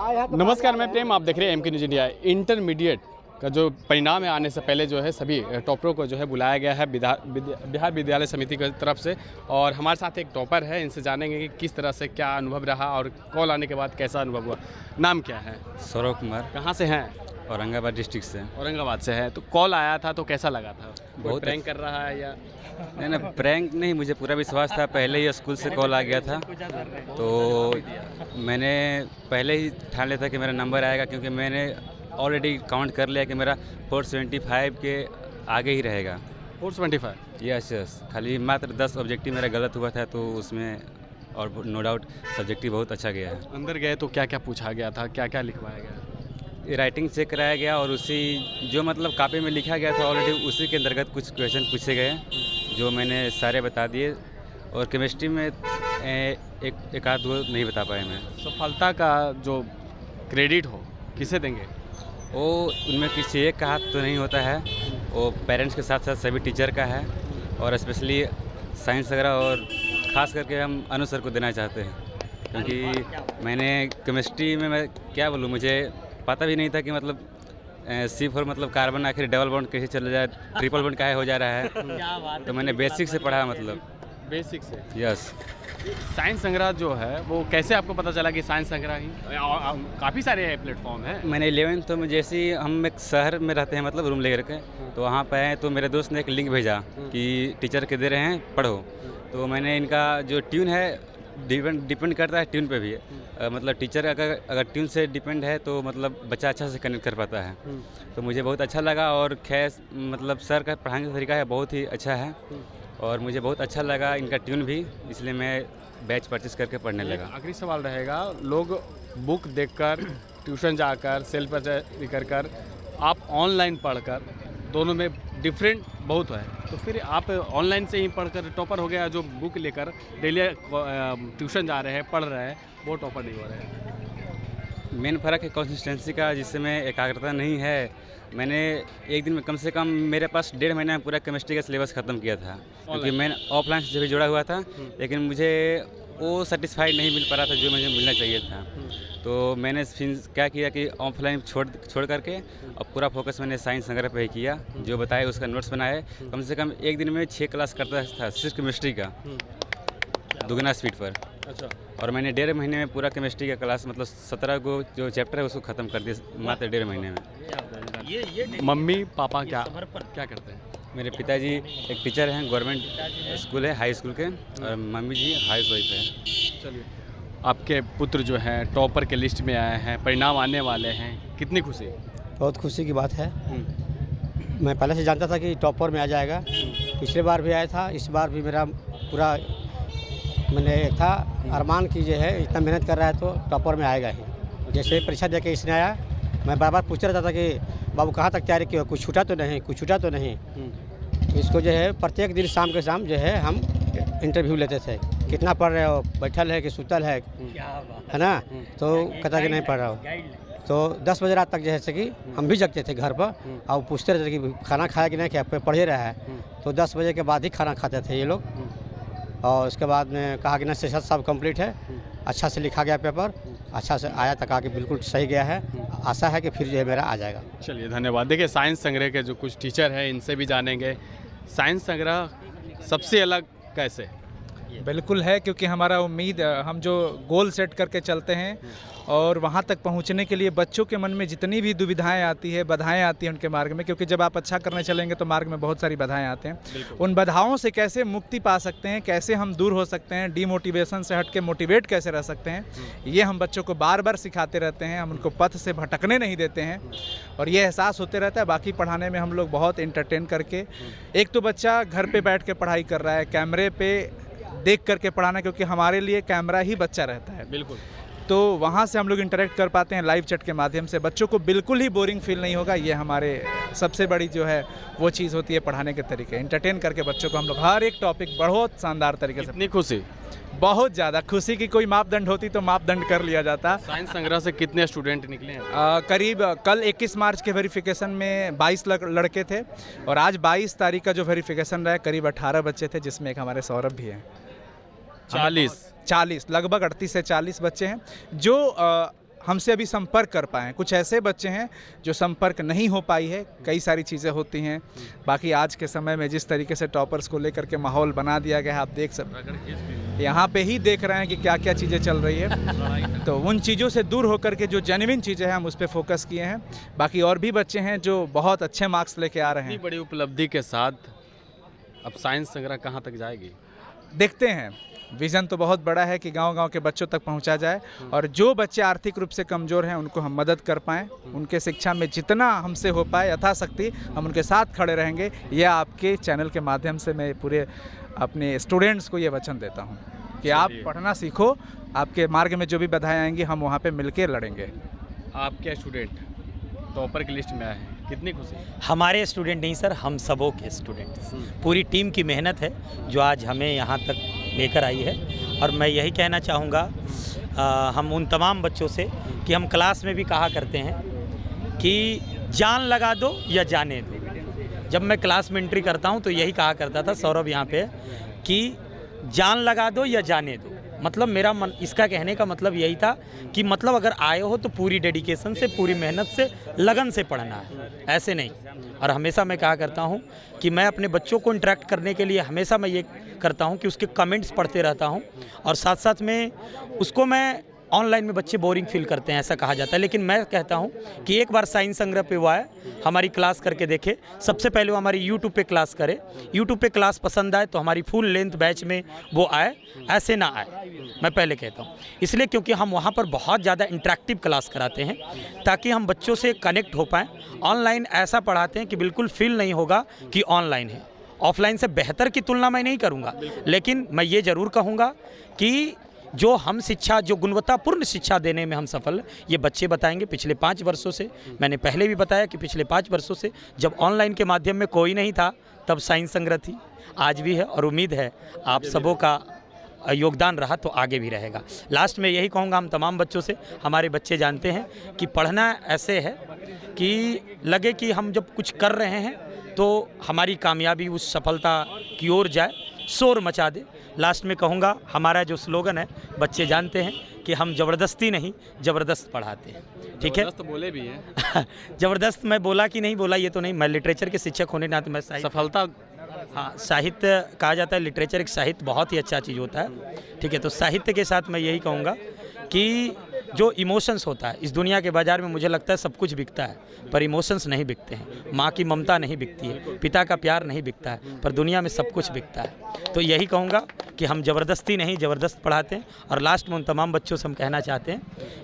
नमस्कार, मैं प्रेम, आप देख रहे हैं एमके न्यूज़ इंडिया। इंटरमीडिएट का जो परिणाम है आने से पहले जो है सभी टॉपरों को जो है बुलाया गया है बिहार विद्यालय समिति की तरफ से। और हमारे साथ एक टॉपर है, इनसे जानेंगे कि किस तरह से क्या अनुभव रहा और कॉल आने के बाद कैसा अनुभव हुआ। नाम क्या है? सौरव कुमार। कहाँ से हैं? औरंगाबाद डिस्ट्रिक्ट से। औरंगाबाद से है। तो कॉल आया था तो कैसा लगा था? बहुत प्रैंक कर रहा है या नहीं, प्रैंक नहीं, मुझे पूरा विश्वास था। पहले ही स्कूल से कॉल आ गया था तो मैंने पहले ही ठान लिया था कि मेरा नंबर आएगा, क्योंकि मैंने ऑलरेडी काउंट कर लिया कि मेरा 475 के आगे ही रहेगा। 475? यस, खाली मात्र 10 ऑब्जेक्टिव मेरा गलत हुआ था, तो उसमें और नो डाउट सब्जेक्टिव बहुत अच्छा गया है। अंदर गए तो क्या क्या पूछा गया था, क्या क्या लिखवाया गया? राइटिंग चेक कराया गया और उसी जो मतलब कॉपी में लिखा गया था ऑलरेडी उसी के अंतर्गत कुछ क्वेश्चन पूछे गए जो मैंने सारे बता दिए। और केमिस्ट्री में एक आध दो नहीं बता पाए मैं। सफलता का जो क्रेडिट हो किसे देंगे? वो उनमें किसी एक का हाथ तो नहीं होता है, वो पेरेंट्स के साथ साथ सभी टीचर का है। और स्पेशली साइंस वगैरह और ख़ास करके हम अनु सर को देना चाहते हैं, क्योंकि मैंने केमिस्ट्री में मैं क्या बोलूँ, मुझे पता भी नहीं था कि मतलब C4 मतलब कार्बन आखिर डबल बॉन्ड कैसे चला जाए, ट्रिपल बॉन्ड काहे हो जा रहा है। तो मैंने बेसिक से पढ़ा, मतलब बेसिक से। यस। साइंस संग्रह जो है वो कैसे आपको पता चला कि साइंस संग्रह ही? काफ़ी सारे प्लेटफॉर्म हैं। मैंने 11th में जैसे ही हम एक शहर में रहते हैं, मतलब रूम लेकर के, तो वहाँ पे आए तो मेरे दोस्त ने एक लिंक भेजा कि टीचर के दे रहे हैं, पढ़ो। तो मैंने इनका जो ट्यून है डिपेंड करता है ट्यून पे भी। मतलब टीचर अगर ट्यून से डिपेंड है तो मतलब बच्चा अच्छा से कनेक्ट कर पाता है। तो मुझे बहुत अच्छा लगा। और खैर मतलब सर का पढ़ाने का तरीका है बहुत ही अच्छा है और मुझे बहुत अच्छा लगा इनका ट्यून भी, इसलिए मैं बैच परचेस करके पढ़ने लगा। आखिरी सवाल रहेगा, लोग बुक देखकर, ट्यूशन जाकर, सेल्फ स्टडी कर आप ऑनलाइन पढ़कर, दोनों में डिफरेंट बहुत है। तो फिर आप ऑनलाइन से ही पढ़कर टॉपर हो गया, जो बुक लेकर डेली ट्यूशन जा रहे हैं, पढ़ रहे हैं, वो टॉपर नहीं हो रहे हैं। मेन फ़र्क है कंसिस्टेंसी का, जिसमें एकाग्रता नहीं है। मैंने एक दिन में कम से कम मेरे पास 1.5 महीने में पूरा केमिस्ट्री का सिलेबस ख़त्म किया था, क्योंकि मैं ऑफलाइन से भी जुड़ा हुआ था, लेकिन मुझे वो सेटिस्फाइड नहीं मिल पा रहा था जो मुझे मिलना चाहिए था। तो मैंने फिर क्या किया कि ऑफलाइन छोड़ करके और पूरा फोकस मैंने साइंस संग्रह पे ही किया। जो बताए उसका नोट्स बनाए। कम से कम एक दिन में 6 क्लास करता था सिर्फ केमिस्ट्री का, दुगना स्पीड पर। अच्छा। और मैंने 1.5 महीने में पूरा केमिस्ट्री का क्लास, मतलब 17 को जो चैप्टर है उसको ख़त्म कर दिया मात्र 1.5 महीने में। मम्मी पापा क्या करते हैं? मेरे पिताजी एक टीचर हैं, गवर्नमेंट स्कूल है, हाई स्कूल के, और मम्मी जी हाउस वाइफ है। चलिए, आपके पुत्र जो हैं टॉपर के लिस्ट में आए हैं, परिणाम आने वाले हैं, कितनी खुशी? बहुत खुशी की बात है। मैं पहले से जानता था कि टॉपर में आ जाएगा। पिछले बार भी आया था, इस बार भी मेरा पूरा मैंने था अरमान की जो है, इतना मेहनत कर रहा है तो टॉपर में आएगा ही। जैसे परीक्षा दे के इसने आया, मैं बार बार पूछ रहा था कि बाबू कहाँ तक तैयारी की हो, कुछ छूटा तो नहीं, कुछ छूटा तो नहीं। इसको जो है प्रत्येक दिन शाम के शाम जो है हम इंटरव्यू लेते थे, कितना पढ़ रहे हो, बैठल है कि सुतल है ना। तो कहता कि नहीं पढ़ रहा हो। तो 10 बजे रात तक जैसे कि हम भी जगते थे घर पर और पूछते रहते थे कि खाना खाया कि नहीं, क्या पढ़े रहा है। तो 10 बजे के बाद ही खाना खाते थे ये लोग। और उसके बाद में कहा कि ना सेशन सब कंप्लीट है, अच्छा से लिखा गया पेपर, अच्छा से आया तक आके बिल्कुल सही गया है। आशा है कि फिर जो है मेरा आ जाएगा। चलिए, धन्यवाद। देखिए, साइंस संग्रह के जो कुछ टीचर हैं इनसे भी जानेंगे, साइंस संग्रह सबसे अलग कैसे? बिल्कुल है, क्योंकि हमारा उम्मीद, हम जो गोल सेट करके चलते हैं और वहाँ तक पहुँचने के लिए बच्चों के मन में जितनी भी दुविधाएं आती है, बाधाएं आती हैं उनके मार्ग में, क्योंकि जब आप अच्छा करने चलेंगे तो मार्ग में बहुत सारी बाधाएं आते हैं। उन बाधाओं से कैसे मुक्ति पा सकते हैं, कैसे हम दूर हो सकते हैं, डीमोटिवेशन से हट के मोटिवेट कैसे रह सकते हैं, ये हम बच्चों को बार बार सिखाते रहते हैं। हम उनको पथ से भटकने नहीं देते हैं और ये एहसास होते रहता है। बाकी पढ़ाने में हम लोग बहुत एंटरटेन करके, एक तो बच्चा घर पर बैठ के पढ़ाई कर रहा है, कैमरे पे देख करके पढ़ाना, क्योंकि हमारे लिए कैमरा ही बच्चा रहता है। बिल्कुल। तो वहाँ से हम लोग इंटरेक्ट कर पाते हैं लाइव चैट के माध्यम से। बच्चों को बिल्कुल ही बोरिंग फील नहीं होगा। ये हमारे सबसे बड़ी जो है वो चीज़ होती है पढ़ाने के तरीके। एंटरटेन करके बच्चों को हम लोग हर एक टॉपिक बहुत शानदार तरीके से। कितनी खुशी? बहुत ज़्यादा खुशी की कोई मापदंड होती तो मापदंड कर लिया जाता। साइंस संग्रह से कितने स्टूडेंट निकले हैं? करीब कल 21 मार्च के वेरिफिकेशन में 22 लड़के थे और आज 22 तारीख का जो वेरिफिकेशन रहा है करीब 18 बच्चे थे, जिसमें एक हमारे सौरभ भी हैं। 40 लगभग 38 से 40 बच्चे हैं जो हमसे अभी संपर्क कर पाएँ। कुछ ऐसे बच्चे हैं जो संपर्क नहीं हो पाई है, कई सारी चीज़ें होती हैं। बाकी आज के समय में जिस तरीके से टॉपर्स को लेकर के माहौल बना दिया गया है, आप देख सकते यहाँ पे ही देख रहे हैं कि क्या क्या चीज़ें चल रही है। तो उन चीज़ों से दूर होकर के जो जेन्युइन चीज़ें हैं हम उस पर फोकस किए हैं। बाकी और भी बच्चे हैं जो बहुत अच्छे मार्क्स लेके आ रहे हैं। इतनी बड़ी उपलब्धि के साथ अब साइंस संग्रह कहाँ तक जाएगी? देखते हैं, विज़न तो बहुत बड़ा है कि गांव-गांव के बच्चों तक पहुंचा जाए और जो बच्चे आर्थिक रूप से कमज़ोर हैं उनको हम मदद कर पाएँ, उनके शिक्षा में जितना हमसे हो पाए यथाशक्ति हम उनके साथ खड़े रहेंगे। यह आपके चैनल के माध्यम से मैं पूरे अपने स्टूडेंट्स को ये वचन देता हूँ कि आप पढ़ना सीखो, आपके मार्ग में जो भी बाधाएं आएंगी हम वहाँ पे मिलकर लड़ेंगे। आपके स्टूडेंट टॉपर की लिस्ट में आए हैं, कितनी खुशी? हमारे स्टूडेंट नहीं सर, हम सबों के स्टूडेंट्स, पूरी टीम की मेहनत है जो आज हमें यहाँ तक लेकर आई है। और मैं यही कहना चाहूँगा हम उन तमाम बच्चों से कि हम क्लास में भी कहा करते हैं कि जान लगा दो या जाने दो। जब मैं क्लास में एंट्री करता हूँ तो यही कहा करता था, सौरभ यहाँ पे, कि जान लगा दो या जाने दो। मतलब मेरा मन, इसका कहने का मतलब यही था कि मतलब अगर आए हो तो पूरी डेडिकेशन से, पूरी मेहनत से, लगन से पढ़ना है, ऐसे नहीं। और हमेशा मैं कहा करता हूँ कि मैं अपने बच्चों को इंटरेक्ट करने के लिए हमेशा मैं ये करता हूँ कि उसके कमेंट्स पढ़ते रहता हूँ और साथ साथ में उसको मैं ऑनलाइन में बच्चे बोरिंग फील करते हैं ऐसा कहा जाता है, लेकिन मैं कहता हूं कि एक बार साइंस संग्रह पे वो आए, हमारी क्लास करके देखे। सबसे पहले वो हमारी यूट्यूब पे क्लास करे, यूट्यूब पे क्लास पसंद आए तो हमारी फुल लेंथ बैच में वो आए, ऐसे ना आए, मैं पहले कहता हूं। इसलिए क्योंकि हम वहां पर बहुत ज़्यादा इंटरेक्टिव क्लास कराते हैं ताकि हम बच्चों से कनेक्ट हो पाएँ। ऑनलाइन ऐसा पढ़ाते हैं कि बिल्कुल फील नहीं होगा कि ऑनलाइन है। ऑफलाइन से बेहतर की तुलना मैं नहीं करूँगा, लेकिन मैं ये ज़रूर कहूँगा कि जो हम शिक्षा, जो गुणवत्तापूर्ण शिक्षा देने में हम सफल, ये बच्चे बताएंगे। पिछले 5 वर्षों से, मैंने पहले भी बताया कि पिछले 5 वर्षों से जब ऑनलाइन के माध्यम में कोई नहीं था तब साइंस संग्रह थी, आज भी है और उम्मीद है आप सबों का योगदान रहा तो आगे भी रहेगा। लास्ट में यही कहूँगा हम तमाम बच्चों से, हमारे बच्चे जानते हैं कि पढ़ना ऐसे है कि लगे कि हम जब कुछ कर रहे हैं तो हमारी कामयाबी उस सफलता की ओर जाए, शोर मचा दे। लास्ट में कहूँगा हमारा जो स्लोगन है, बच्चे जानते हैं कि हम ज़बरदस्ती नहीं, ज़बरदस्त पढ़ाते हैं। ठीक है, ज़बरदस्त बोले भी हैं। ज़बरदस्त मैं बोला कि नहीं बोला ये तो नहीं, मैं लिटरेचर के शिक्षक होने नाते मैं सफलता, हाँ, साहित्य कहा जाता है, लिटरेचर एक साहित्य बहुत ही अच्छा चीज़ होता है। ठीक है, तो साहित्य के साथ मैं यही कहूँगा कि जो इमोशंस होता है, इस दुनिया के बाज़ार में मुझे लगता है सब कुछ बिकता है पर इमोशंस नहीं बिकते हैं। माँ की ममता नहीं बिकती है, पिता का प्यार नहीं बिकता है, पर दुनिया में सब कुछ बिकता है। तो यही कहूँगा कि हम ज़बरदस्ती नहीं, ज़बरदस्त पढ़ाते हैं। और लास्ट में उन तमाम बच्चों से हम कहना चाहते हैं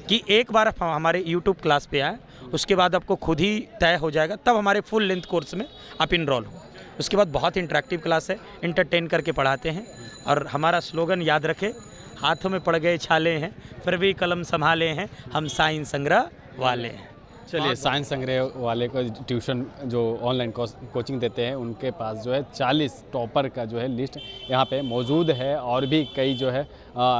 कि एक बार आप हमारे यूट्यूब क्लास पे आए, उसके बाद आपको खुद ही तय हो जाएगा, तब हमारे फुल लेंथ कोर्स में आप इनरोल हो। उसके बाद बहुत इंटरेक्टिव क्लास है, इंटरटेन करके पढ़ाते हैं। और हमारा स्लोगन याद रखें, हाथों में पड़ गए छाले हैं फिर भी कलम संभाले हैं, हम साइंस संग्रह वाले हैं। चलिए, साइंस संग्रह वाले को ट्यूशन जो ऑनलाइन कोचिंग देते हैं उनके पास जो है 40 टॉपर का जो है लिस्ट यहाँ पे मौजूद है और भी कई जो है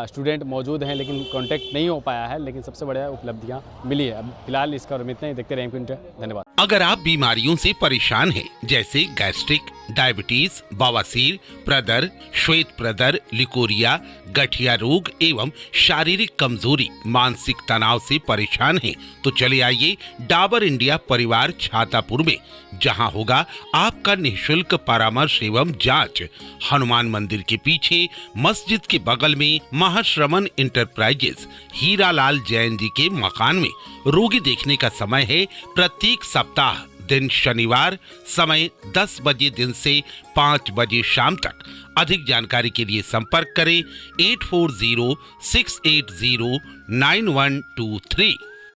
स्टूडेंट मौजूद हैं, लेकिन कांटेक्ट नहीं हो पाया है, लेकिन सबसे बढ़िया उपलब्धियाँ मिली है। अब फिलहाल इसका और इतना ही, देखते रहें इंटर। धन्यवाद। अगर आप बीमारियों से परेशान हैं जैसे गैस्ट्रिक, डायबिटीज, बवासीर, प्रदर, श्वेत प्रदर, लिकोरिया, गठिया रोग एवं शारीरिक कमजोरी, मानसिक तनाव से परेशान हैं, तो चले आइए डाबर इंडिया परिवार छातापुर में, जहां होगा आपका निःशुल्क परामर्श एवं जांच। हनुमान मंदिर के पीछे मस्जिद के बगल में महाश्रमण इंटरप्राइजेस हीरालाल जैन जी के मकान में। रोगी देखने का समय है प्रत्येक सप्ताह, दिन शनिवार, समय 10 बजे दिन से 5 बजे शाम तक। अधिक जानकारी के लिए संपर्क करें 8406809123।